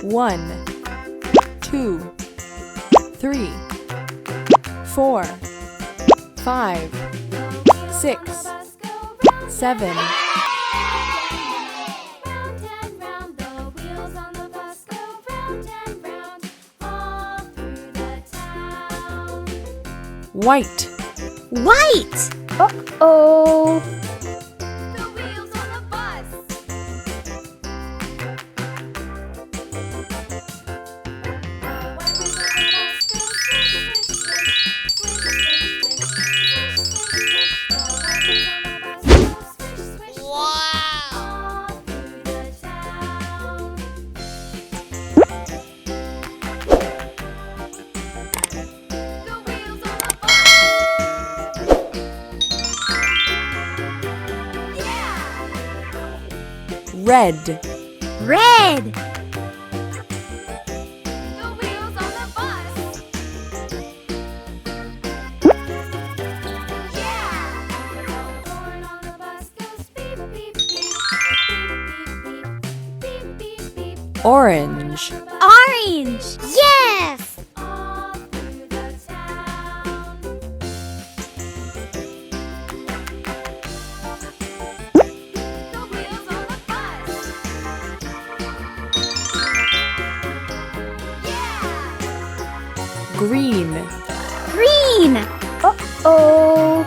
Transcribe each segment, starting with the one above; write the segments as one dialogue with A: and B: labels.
A: 1, 2, 3, 4, 5, 6, 7. White.
B: White! Uh-oh.
C: The wheels on the bus. Wow! All through the town. The wheels on the bus. Yeah!
A: Red.
B: Red!
C: The wheels on the bus. Yeah! The horn on the bus goes beep, beep, beep, beep, beep, beep, beep, beep, beep.
A: Orange.
B: Orange! Yes!
C: All through the town. The wheels on the bus. Yeah!
A: Green.
B: Green! Uh-oh.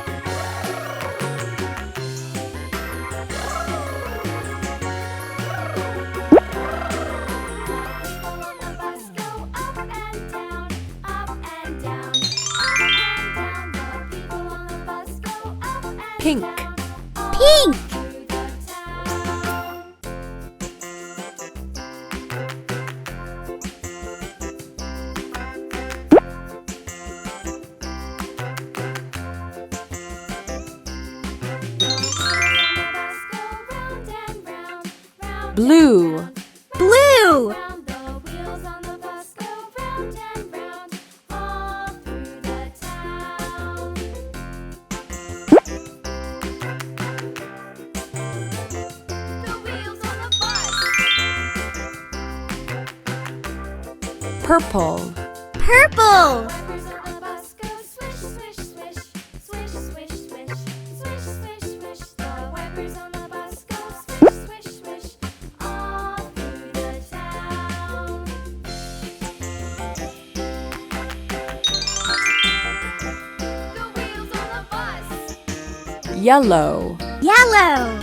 C: People on the bus go up and down, up and down, up and down. The people on the bus go up and
A: Pink.
C: down, all
B: Pink!
C: through the town. The wheels on the bus go round and round, round
A: Blue.
B: Blue!
C: round. The wheels on the bus go round and round, all through the town. The wheels on the bus.
A: Purple.
B: Purple!
C: Wipers on the bus go swish, swish, swish, swish, swish, swish, swish, swish, swish. The wipers on the bus go swish, swish, swish, all through the town. The wheels on the bus.
A: Yellow.
B: Yellow!